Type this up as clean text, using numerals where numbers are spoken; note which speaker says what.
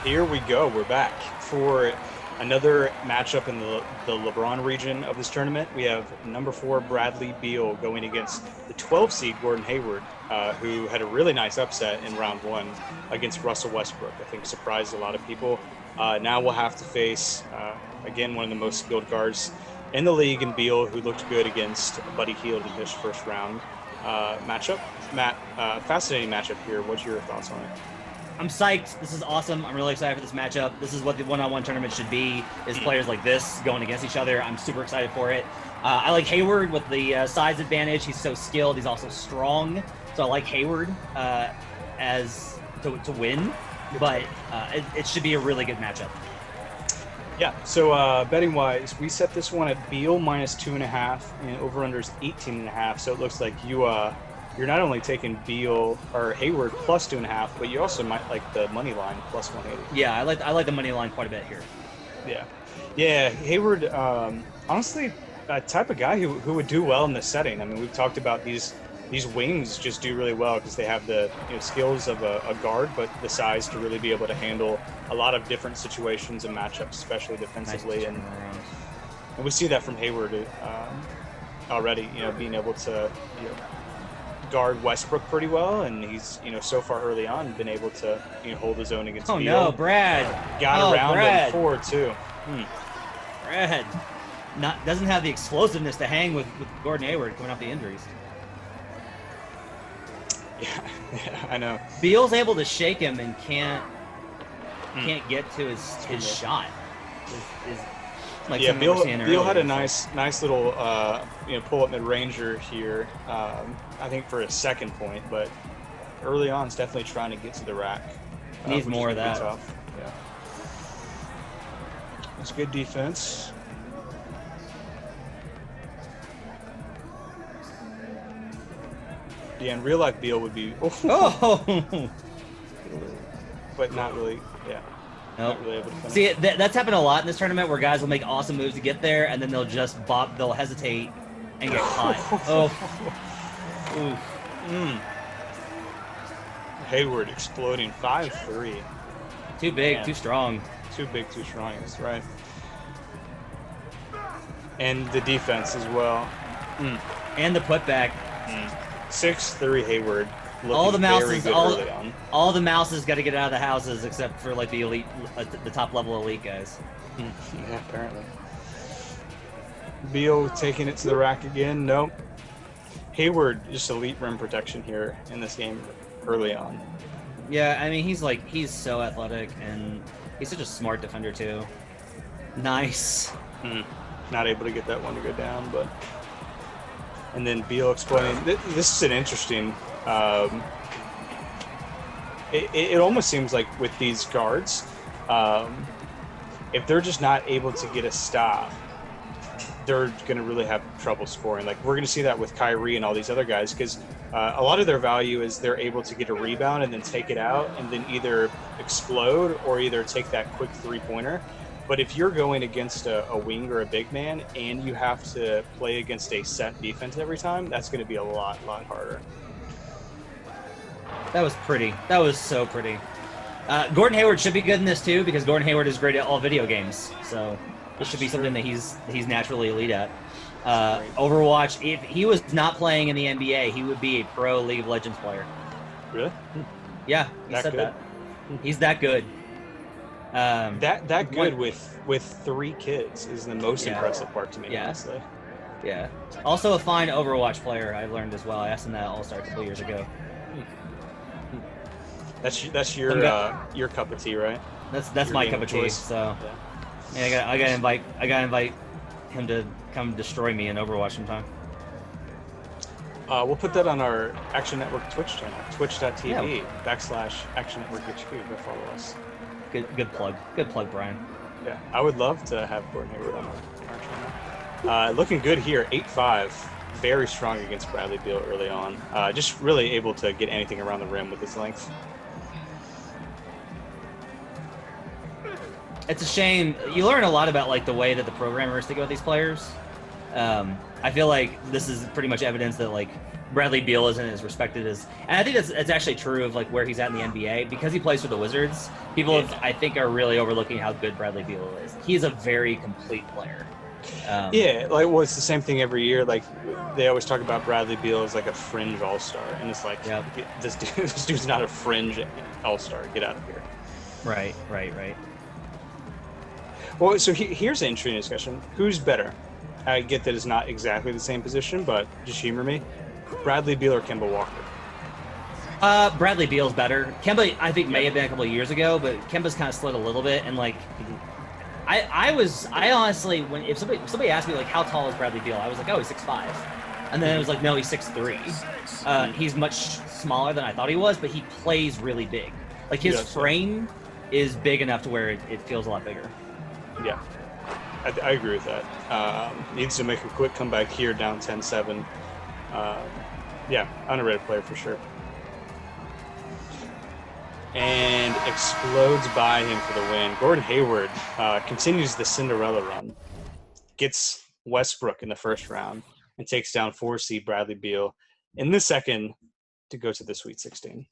Speaker 1: Here we go. We're back for another matchup in the LeBron region of this tournament. We have number 4 Bradley Beal going against the 12 seed Gordon Hayward, who had a really nice upset in round 1 against Russell Westbrook. I think surprised a lot of people. Now we'll have to face, again, one of the most skilled guards in the league in Beal, who looked good against Buddy Hield in his first round matchup. Matt, fascinating matchup here. What's your thoughts on it?
Speaker 2: I'm psyched. This is awesome. I'm really excited for this matchup. This is what the one-on-one tournament should be, is players like this going against each other. I'm super excited for it. I like Hayward with the size advantage. He's so skilled. He's also strong. So I like Hayward as to win, but it should be a really good matchup.
Speaker 1: Yeah, so betting-wise, we set this one at Beal minus 2.5 and over-unders 18.5. So it looks like you're not only taking Beal or Hayward plus 2.5, but you also might like the money line plus 180.
Speaker 2: Yeah, I like the money line quite a bit here.
Speaker 1: Yeah. Hayward, honestly, a type of guy who would do well in this setting. I mean, we've talked about these wings just do really well because they have the skills of a guard, but the size to really be able to handle a lot of different situations and matchups, especially defensively.
Speaker 2: Nice.
Speaker 1: And we see that from Hayward already. Being able to guard Westbrook pretty well, and he's so far early on been able to hold his own against Beal.
Speaker 2: No, Brad
Speaker 1: got around him forward too.
Speaker 2: Brad doesn't have the explosiveness to hang with Gordon Hayward coming off the injuries.
Speaker 1: Yeah, I know.
Speaker 2: Beal's able to shake him and can't get to his shot.
Speaker 1: Beal had a nice little pull up mid ranger here. I think for a second point, but early on, it's definitely trying to get to the rack.
Speaker 2: Needs more of that.
Speaker 1: Tough. Yeah, that's good defense. Yeah, in real life, Beal would be.
Speaker 2: Oh,
Speaker 1: but not really. Yeah.
Speaker 2: Nope.
Speaker 1: Not really able to finish.
Speaker 2: See, that's happened a lot in this tournament where guys will make awesome moves to get there, and then they'll just they'll hesitate and get caught.
Speaker 1: Hayward exploding 5-3.
Speaker 2: Too big, too strong.
Speaker 1: Too big, too strong. That's right. And the defense as well.
Speaker 2: And the putback.
Speaker 1: 6-3 Hayward.
Speaker 2: All the mouses,
Speaker 1: all
Speaker 2: the mouses got to get out of the houses except for like the elite, the top level elite guys.
Speaker 1: Yeah, apparently. Beal taking it to the rack again. Nope. Hayward just elite rim protection here in this game early on.
Speaker 2: Yeah, I mean he's so athletic and he's such a smart defender too. Nice.
Speaker 1: Not able to get that one to go down, but. And then Beal explaining. This is an interesting. It almost seems like with these guards, if they're just not able to get a stop, they're going to really have trouble scoring. Like we're going to see that with Kyrie and all these other guys, because a lot of their value is they're able to get a rebound and then take it out and then either explode or either take that quick 3-pointer. But if you're going against a wing or a big man and you have to play against a set defense every time, that's going to be a lot harder.
Speaker 2: That was pretty. That was so pretty. Gordon Hayward should be good in this too, because Gordon Hayward is great at all video games. So this should be something that he's naturally elite at. Overwatch, if he was not playing in the NBA, he would be a pro League of Legends player.
Speaker 1: Really?
Speaker 2: Yeah, he said that. He's that good.
Speaker 1: That good with 3 kids is the most impressive part to me, honestly.
Speaker 2: Yeah. Also a fine Overwatch player, I learned as well. I asked him that at All-Star a couple years ago.
Speaker 1: That's your cup of tea, right?
Speaker 2: That's my cup of tea. So yeah, I gotta invite him to come destroy me in Overwatch sometime.
Speaker 1: We'll put that on our Action Network Twitch channel, twitch.tv /Action Network HQ. Go follow us.
Speaker 2: Good plug, Brian.
Speaker 1: Yeah, I would love to have Gordon Hayward on our channel. Looking good here, 8-5. Very strong against Bradley Beal early on. Just really able to get anything around the rim with his length.
Speaker 2: It's a shame. You learn a lot about like the way that the programmers think about these players. I feel like this is pretty much evidence that like Bradley Beal isn't as respected as, and I think it's actually true of like where he's at in the NBA because he plays for the Wizards. People, I think, are really overlooking how good Bradley Beal is. He's a very complete player.
Speaker 1: Yeah, like well, it's the same thing every year. Like they always talk about Bradley Beal as like a fringe all-star, and it's like this dude's not a fringe all-star. Get out of here.
Speaker 2: Right.
Speaker 1: Well, so here's an interesting discussion. Who's better? I get that it's not exactly the same position, but just humor me. Bradley Beal or Kemba Walker?
Speaker 2: Bradley Beal's better. Kemba, I think, may have been a couple of years ago, but Kemba's kind of slid a little bit. And like, I honestly, if somebody asked me like how tall is Bradley Beal, I was like, oh, he's 6'5", and then it was like, no, he's 6'3". He's much smaller than I thought he was, but he plays really big. Like his frame is big enough to where it feels a lot bigger.
Speaker 1: Yeah, I agree with that. Needs to make a quick comeback here, down 10-7. Yeah, underrated player for sure. And explodes by him for the win. Gordon Hayward continues the Cinderella run, gets Westbrook in the first round, and takes down 4 seed Bradley Beal in the second to go to the Sweet 16.